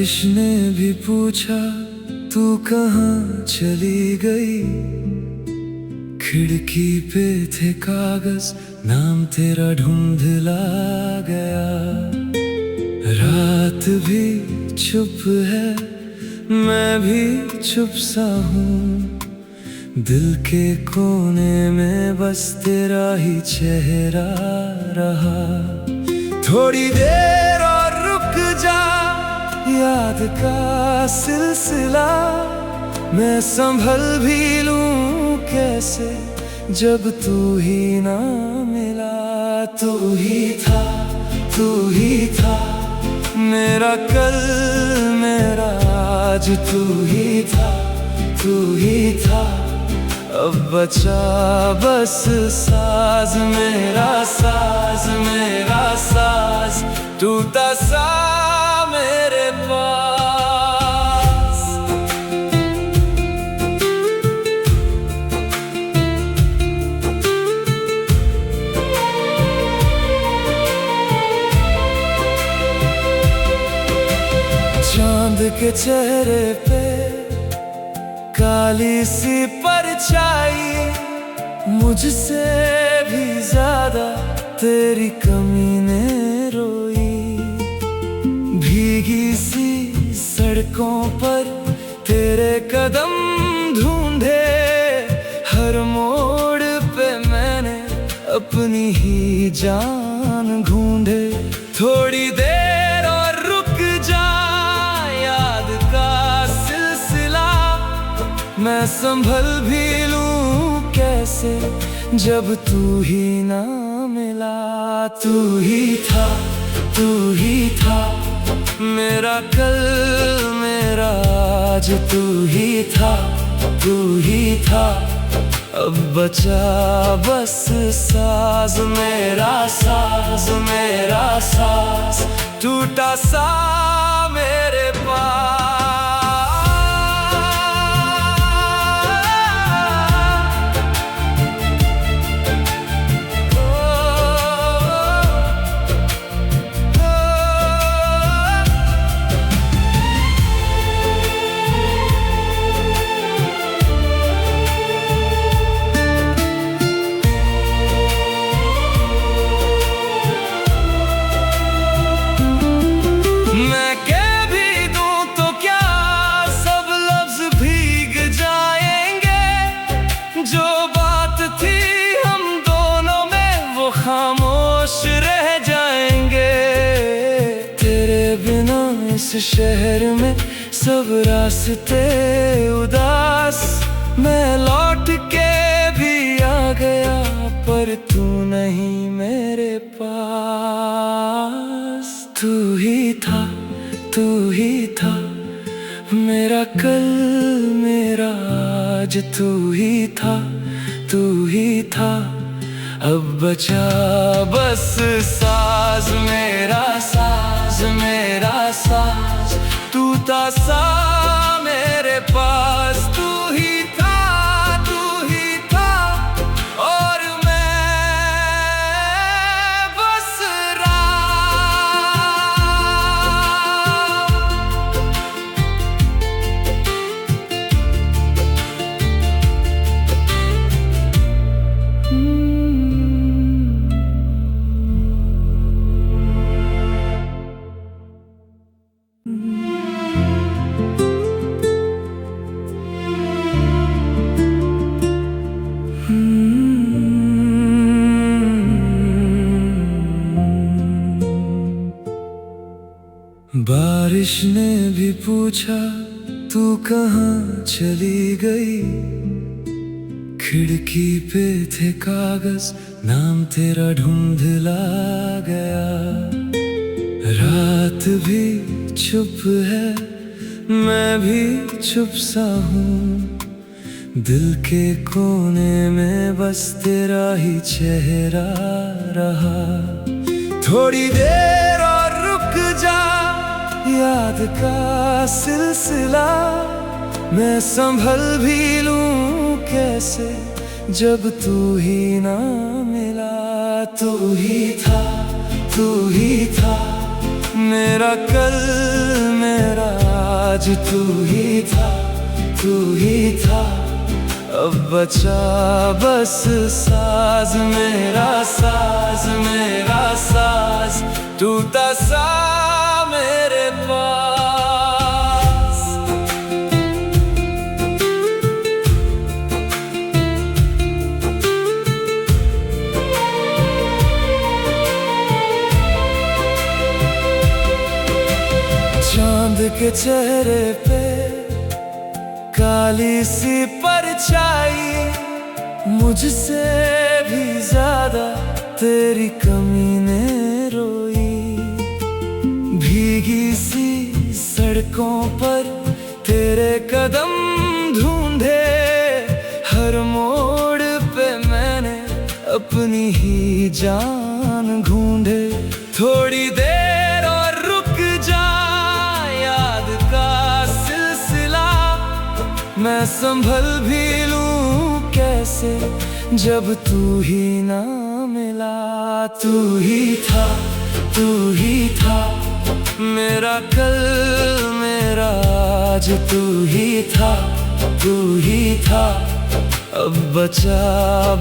बारिश ने भी पूछा तू कहाँ चली गई। खिड़की पे थे कागज, नाम तेरा ढूंढला गया। रात भी चुप है, मैं भी चुप सा हूँ। दिल के कोने में बस तेरा ही चेहरा रहा। थोड़ी देर और रुक जा, याद का सिलसिला मैं संभल भी लूं कैसे, जब तू ही ना मिला। तू ही था, तू ही था मेरा कल, मेरा आज। तू ही था, तू ही था। अब बचा बस साज, मेरा साज, मेरा साज टूटा सा मेरे पास। चांद के चेहरे पे काली सी परछाई, मुझसे भी ज्यादा तेरी कमी ने रोई। भीगी सी सड़कों पर तेरे कदम ढूंढे, हर मोड़ पे मैंने अपनी ही जान ढूंढे। थोड़ी देर और रुक जा, याद का सिलसिला मैं संभल भी लूं कैसे, जब तू ही ना मिला। तू ही था, तू ही था मेरा कल, मेरा आज। तू ही था, तू ही था। अब बचा बस साज, मेरा साज, मेरा साज टूटा सा मेरे पास। खामोश रह जाएंगे तेरे बिना इस शहर में सब रास्ते उदास। मैं लौट के भी आ गया पर तू नहीं मेरे पास। तू ही था, तू ही था मेरा कल, मेरा आज। तू ही था, तू ही था। अब बचा बस साज, मेरा साज, मेरा साज टूटा सा मेरे पास। तू ही था, तू ही था और मैं बस बारिश ने भी पूछा तू कहाँ चली गई। खिड़की पे थे कागज, नाम तेरा ढूंढला गया। रात भी चुप है, मैं भी चुप सा हूँ। दिल के कोने में बस तेरा ही चेहरा रहा। थोड़ी देर और रुक जा, याद का सिलसिला मैं संभल भी लूं कैसे, जब तू ही ना मिला। तू ही था, तू ही था मेरा कल, मेरा आज तू ही था, तू ही था। अब बचा बस साज मेरा, साज मेरा साज, टूटा सा मेरे पास। चांद के चेहरे पे काली सी परछाई, मुझसे भी ज्यादा तेरी कमी ने रोई। भीगी सी सड़कों पर तेरे कदम ढूंढे, हर मोड़ पे मैंने अपनी ही जान ढूंढे। थोड़ी देर और रुक जा, याद का सिलसिला मैं संभल भी लूं कैसे, जब तू ही ना मिला। तू ही था, तू ही था, मेरा कल मेरा आज, तू ही था, तू ही था। अब बचा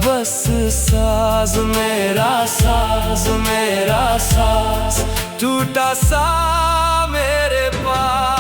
बस साज मेरा, साज मेरा साज, टूटा सा मेरे पास।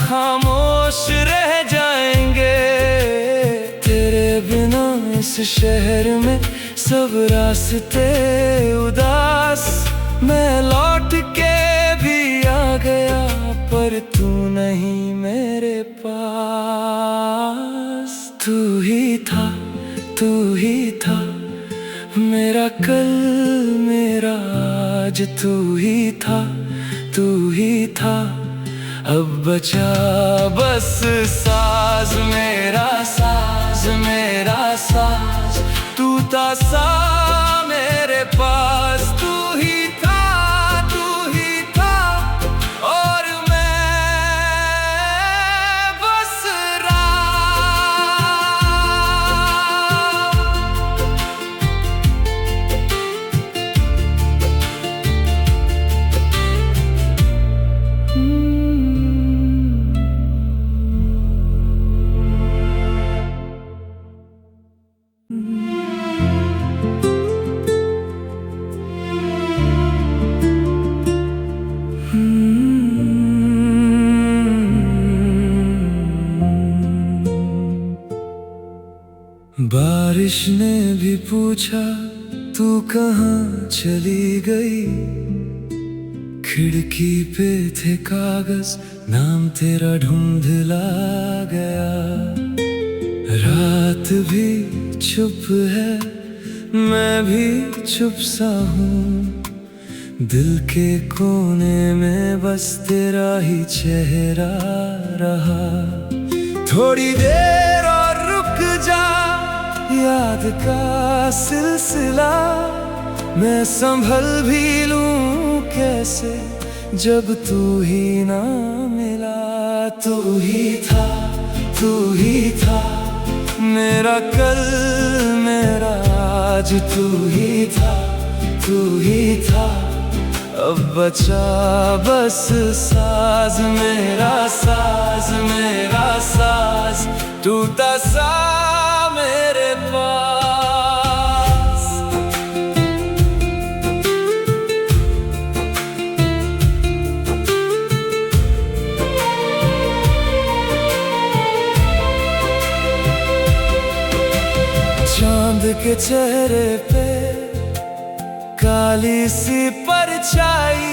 खामोश रह जाएंगे तेरे बिना इस शहर में, सब रास्ते उदास। मैं लौट के भी आ गया पर तू नहीं मेरे पास। तू ही था, तू ही था, मेरा कल मेरा आज, तू ही था, तू ही था। अब बचा बस साज मेरा, साज मेरा साज, टूटा सा मेरे पास। तू ही था, तू ही था, और मैं बस बारिश ने भी पूछा तू कहाँ चली गई। खिड़की पे थे कागज, नाम तेरा ढूंढला गया। रात भी चुप है, मैं भी चुप सा हूँ। दिल के कोने में बस तेरा ही चेहरा रहा। थोड़ी देर और रुक जा, याद का सिलसिला मैं संभल भी लूं कैसे, जब तू ही ना मिला। तू ही था, तू ही था, मेरा कल मेरा आज, तू ही था, तू ही था। अब बचा बस साज मेरा, साज मेरा साज, टूटा सा मेरे पास। चांद के चेहरे पे काली सी परछाई,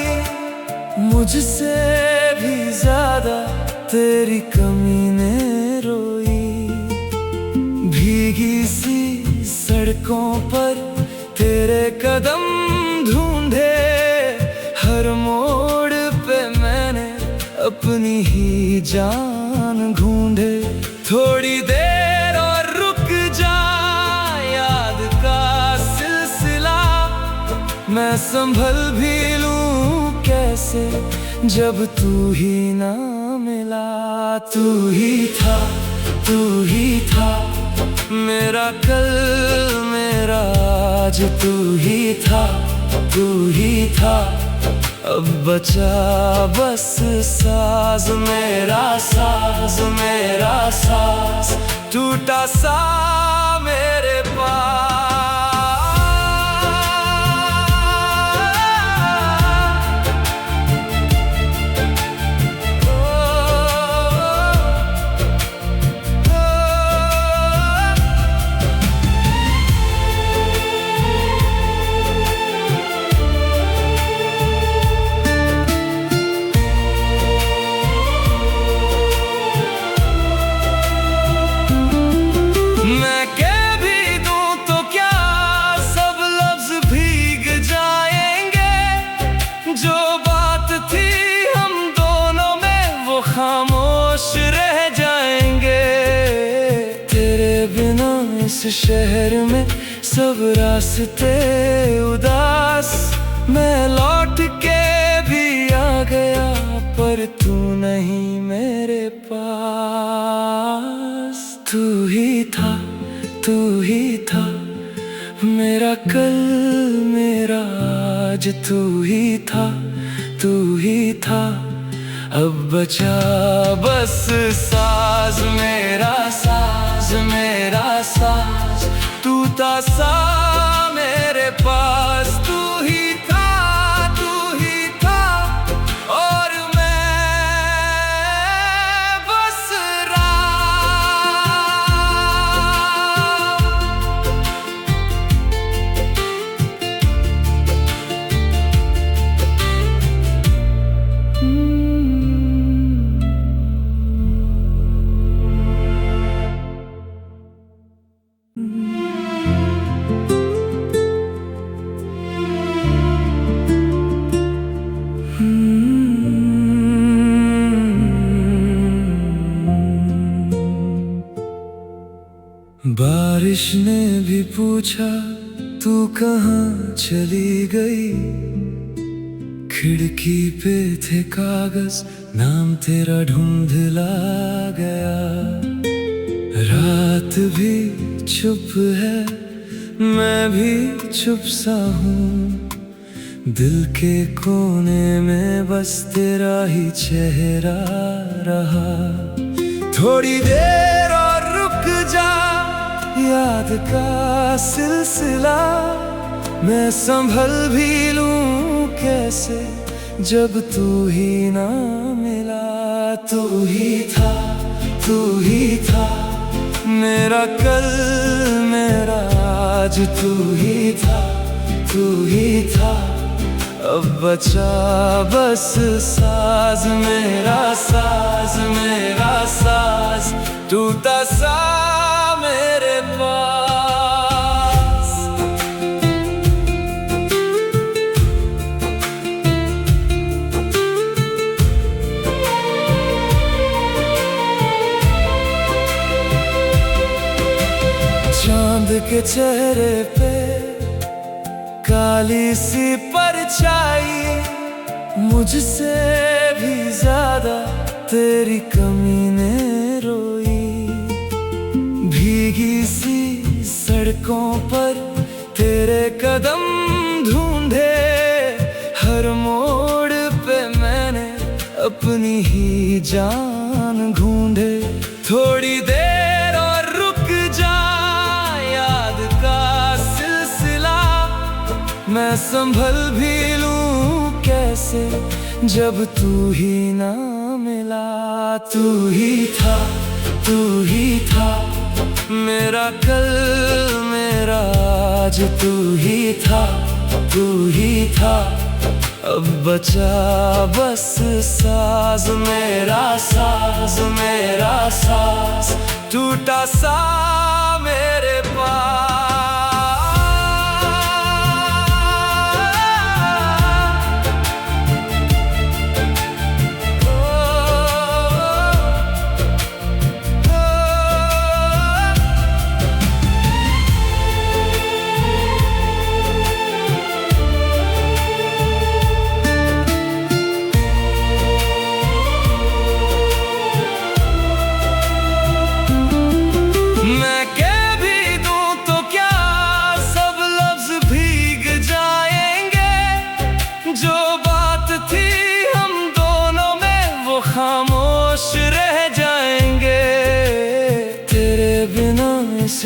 मुझसे भी ज्यादा तेरी कमी ने रोई। भीगी सी सड़कों पर तेरे कदम ढूंढे हर मोड़ पे मैंने अपनी ही जान ढूंढे। थोड़ी देर और रुक जा, याद का सिलसिला मैं संभल भी लूं कैसे जब तू ही ना मिला। तू ही था मेरा कल मेरा आज, तू ही था अब बचा बस साज मेरा साज टूटा सा मेरे पास। खामोश रह जाएंगे तेरे बिना इस शहर में सब रास्ते उदास। मैं लौट के भी आ गया पर तू नहीं मेरे पास। तू ही था मेरा कल मेरा आज, तू ही था अब बचा बस साज मेरा साज टूटा सा मेरे पास। तू ही था और मैं बस बारिश ने भी पूछा तू कहाँ चली गई। खिड़की पे थे कागज नाम तेरा ढूंढला गया। रात भी चुप है मैं भी चुप सा हूँ, दिल के कोने में बस तेरा ही चेहरा रहा। थोड़ी देर और रुक जा, याद का सिलसिला मैं संभल भी लूं कैसे जब तू ही ना मिला। तू ही था मेरा कल मेरा आज, तू ही था अब बचा बस साज मेरा साज टूटा सा मेरे पास। चांद के चेहरे पे काली सी परछाई, मुझसे भी ज्यादा तेरी कमी ने रोई। भीगी सी सड़कों पर तेरे कदम ढूंढे हर मोड़ पे मैंने अपनी ही जान ढूंढे। थोड़ी देर और रुक जा, याद का सिलसिला मैं संभल भी लूं कैसे जब तू ही ना मिला। तू ही था मेरा कल मेरा आज, तू ही था अब बचा बस साज मेरा साज टूटा सा मेरे पास।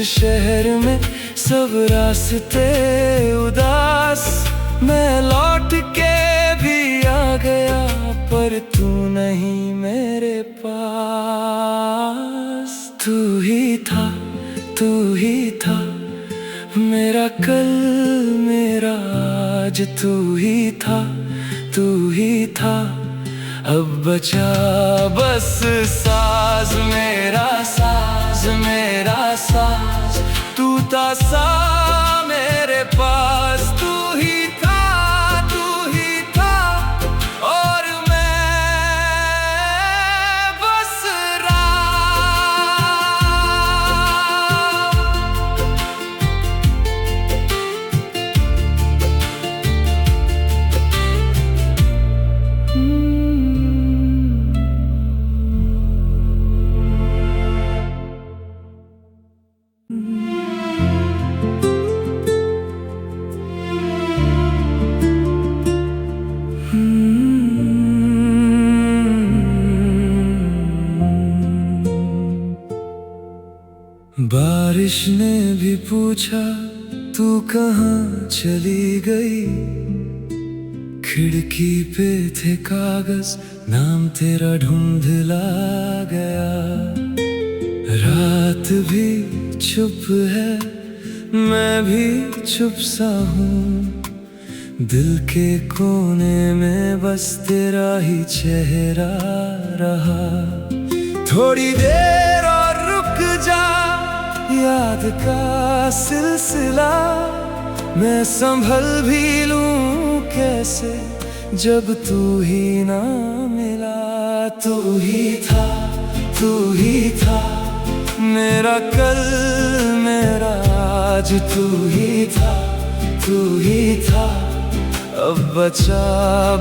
शहर में सब रास्ते उदास। मैं लौट के भी आ गया पर तू नहीं मेरे पास। तू ही था, तू ही था मेरा कल मेरा आज। तू ही था, तू ही था। अब बचा बस साज मेरा, साज मेरा साज। टूटा सा मेरे पास। तू ही था, तू ही था और मैं बस बारिश ने भी पूछा तू कहाँ चली गई। खिड़की पे थे कागज, नाम तेरा ढूंढला गया। रात भी चुप है, मैं भी चुप सा हूँ। दिल के कोने में बस तेरा ही चेहरा रहा। थोड़ी देर और रुक जा, याद का सिलसिला मैं संभल भी लूं कैसे जब तू ही ना मिला। तू ही था, तू ही था मेरा कल मेरा आज। तू ही था, तू ही था। अब बचा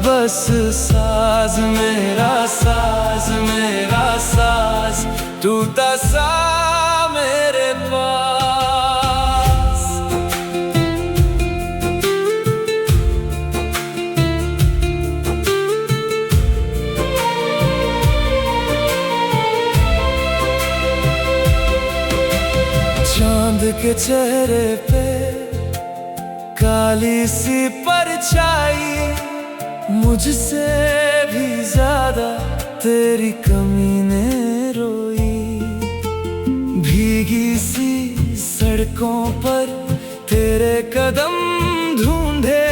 बस साज मेरा, साज मेरा साज। टूटा सा मेरे पास। चांद के चेहरे पे काली सी परछाई। मुझसे भी ज्यादा तेरी कमी ने रोई। भीगी सी सड़कों पर तेरे कदम ढूंढे।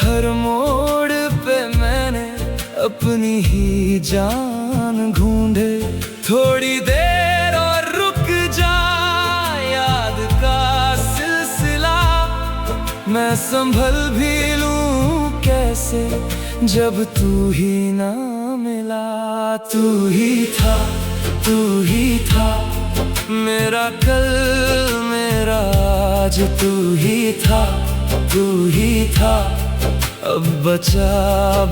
हर मोड़ पे मैंने अपनी ही जान ढूंढे। थोड़ी देर और रुक जा, याद का सिलसिला मैं संभल भी लूं कैसे जब तू ही ना मिला। तू ही था, तू ही था मेरा कल मेरा आज। तू ही था, तू ही था। अब बचा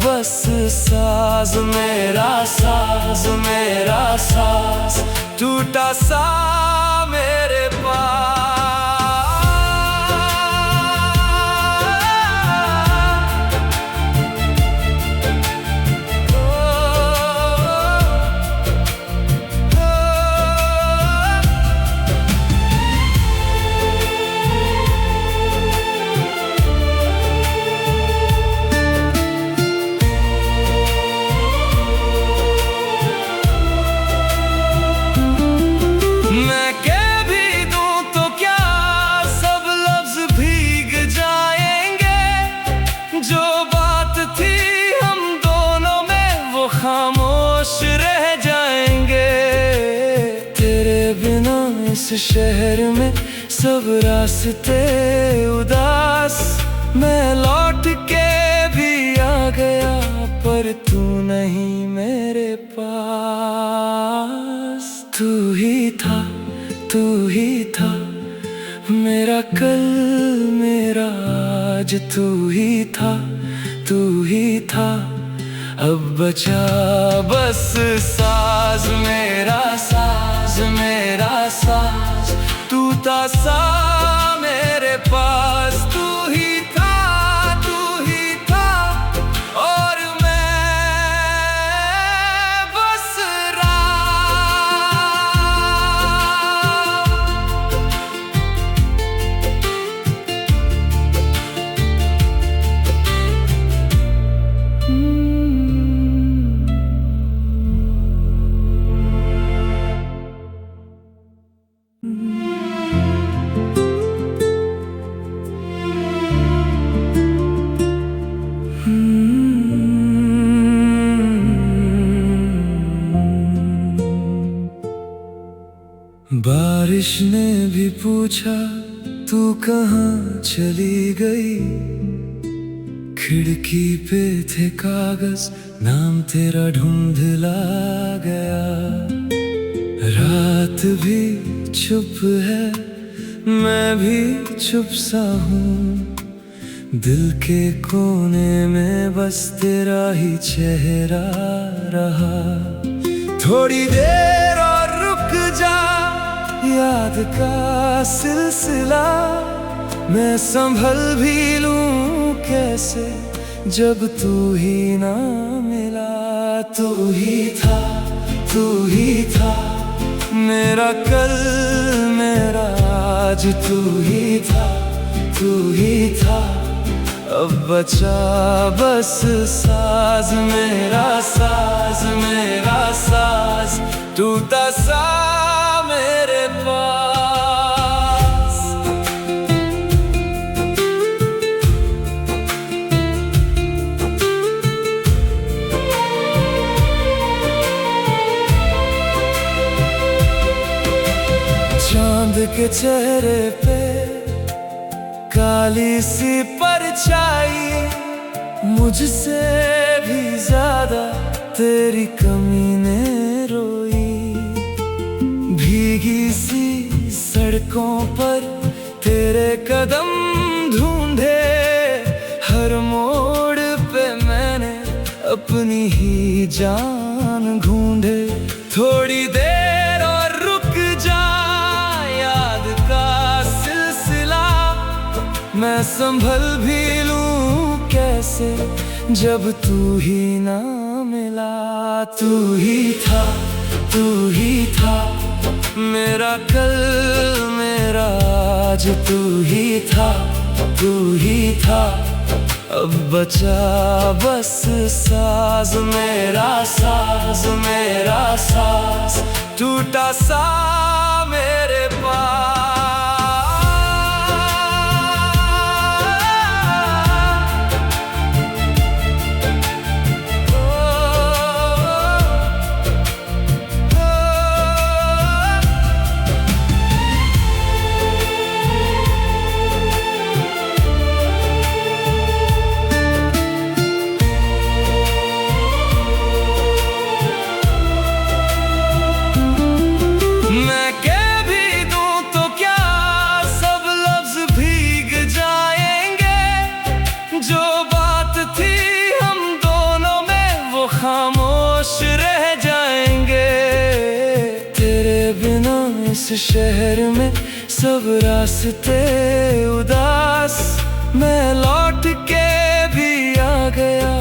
बस साज मेरा, साज मेरा साज। टूटा सा मेरे पास। मैं कह भी दूं तो क्या सब लफ्ज भीग जाएंगे। जो बात थी हम दोनों में वो खामोश रह जाएंगे। तेरे बिना इस शहर में सब रास्ते उदास। मैं लौट के भी आ गया पर तू नहीं मेरे पास। तू ही था, तू ही था मेरा कल मेरा आज। तू ही था, तू ही था। अब बचा बस साज मेरा, साज मेरा साज। टूटा सा मेरे पास। तू ही था, तू ही था और मैं बस बारिश ने भी पूछा तू कहाँ चली गई। खिड़की पे थे कागज, नाम तेरा ढूंढला गया। रात भी चुप है, मैं भी चुप सा हूँ। दिल के कोने में बस तेरा ही चेहरा रहा। थोड़ी देर और रुक जा, याद का सिलसिला मैं संभल भी लूं कैसे, जब तू ही ना मिला। तू ही था, तू ही था मेरा कल, मेरा आज। तू ही था, तू ही था। अब बचा बस साज, मेरा साज, मेरा साज टूटा सा मेरे पास। चांद के चेहरे पे काली सी परछाई, मुझसे भी ज्यादा तेरी कमी ने रोई। भीगी सी सड़कों पर तेरे कदम ढूंढे, हर मोड़ पे मैंने अपनी ही जान ढूंढे। थोड़ी देर और रुक जा, याद का सिलसिला मैं संभल भी लूं कैसे, जब तू ही ना मिला। तू ही था, तू ही था मेरा कल, मेरा आज। तू ही था, तू ही था। अब बचा बस साज, मेरा साज, मेरा साज टूटा सा मेरे पास। खामोश रह जाएंगे तेरे बिना। इस शहर में सब रास्ते उदास, मैं लौट के भी आ गया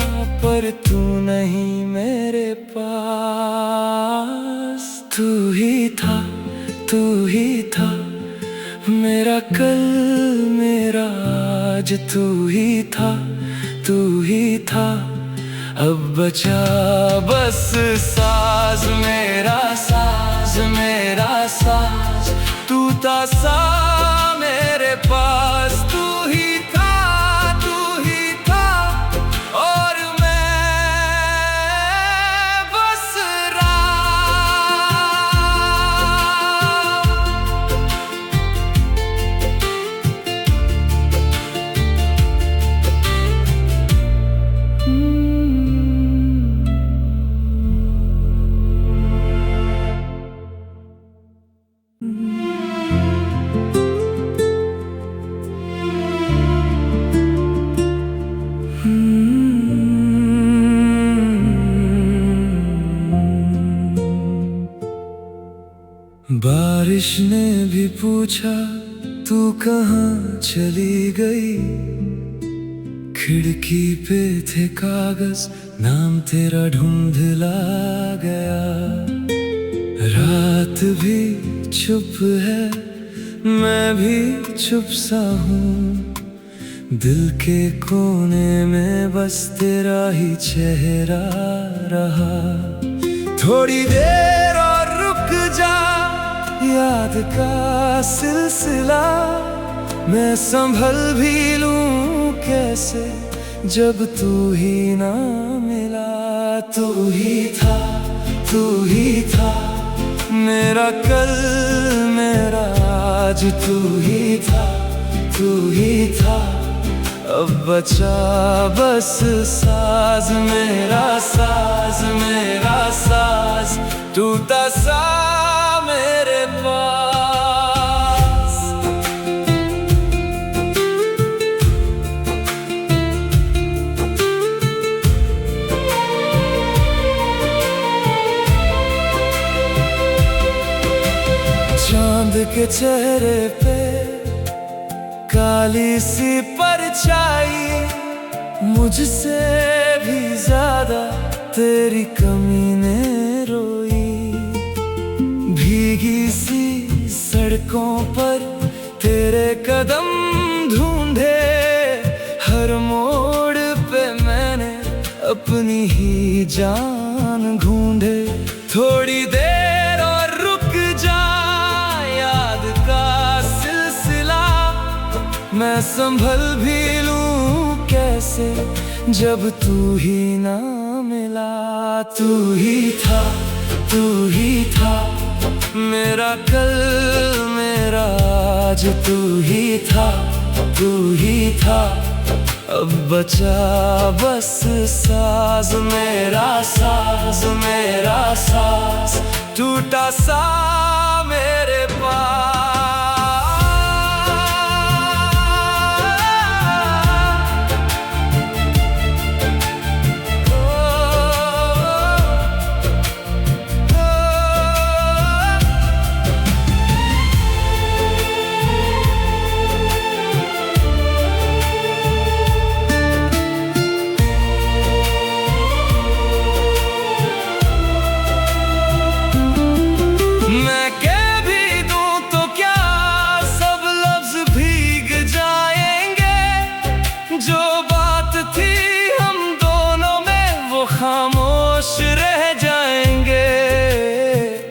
पर तू नहीं मेरे पास। तू ही था, तू ही था मेरा कल, मेरा आज। तू ही था, तू ही था। अब बचा बस साज, मेरा साज, मेरा साज टूटा सा मेरे पास। तू ही था, तू ही था और मैं बस बारिश ने भी पूछा तू कहाँ चली गई। खिड़की पे थे कागज, नाम तेरा ढूंढला गया। रात भी चुप है, मैं भी चुप सा हूँ। दिल के कोने में बस तेरा ही चेहरा रहा। थोड़ी देर और रुक जा, याद का सिलसिला मैं संभल भी लूं कैसे, जब तू ही ना मिला। तू ही था, तू ही था मेरा कल, मेरा आज तू ही था, तू ही था। अब बचा बस साज मेरा, साज मेरा साज, टूटा सा मेरे पास। चांद के चेहरे पे काली सी परछाई, मुझसे भी ज्यादा तेरी कमी ने रोई। भीगी सी सड़कों पर तेरे कदम ढूंढे, हर मोड़ पे मैंने अपनी ही जान ढूंढे। थोड़ी देर और रुक जा, याद का सिलसिला मैं संभल भी लूं कैसे, जब तू ही ना मिला। तू ही था, तू ही था, मेरा कल मेरा आज, तू ही था, तू ही था। अब बचा बस साज मेरा, साज मेरा साज, टूटा सा मेरे पास। मैं कह भी दूं तो क्या, सब लफ्ज भीग जाएंगे। जो बात थी हम दोनों में वो खामोश रह जाएंगे।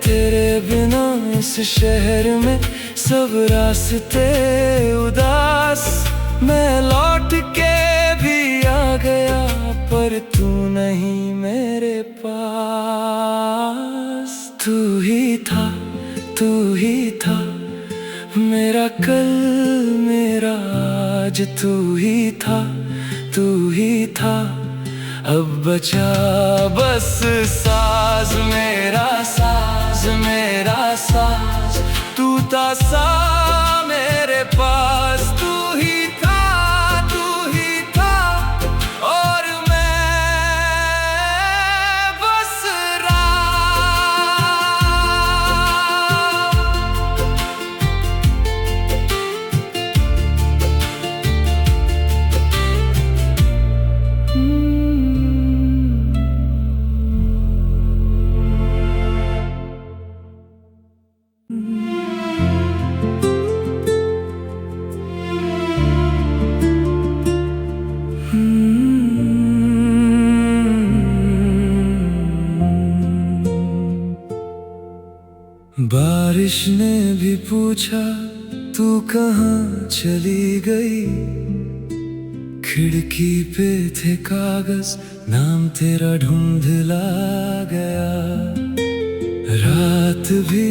तेरे बिना इस शहर में सब रास्ते उदास। मैं लौट के भी आ गया पर तू नहीं मेरे पास। तू ही था, तू ही था, मेरा कल मेरा आज, तू ही था, तू ही था। अब बचा बस साज मेरा, साज मेरा साज, टूटा सा मेरे पास। तू ही था, तू ही था, और मैं बस बारिश ने भी पूछा तू कहाँ चली गई। खिड़की पे थे कागज, नाम तेरा ढूंढला गया। रात भी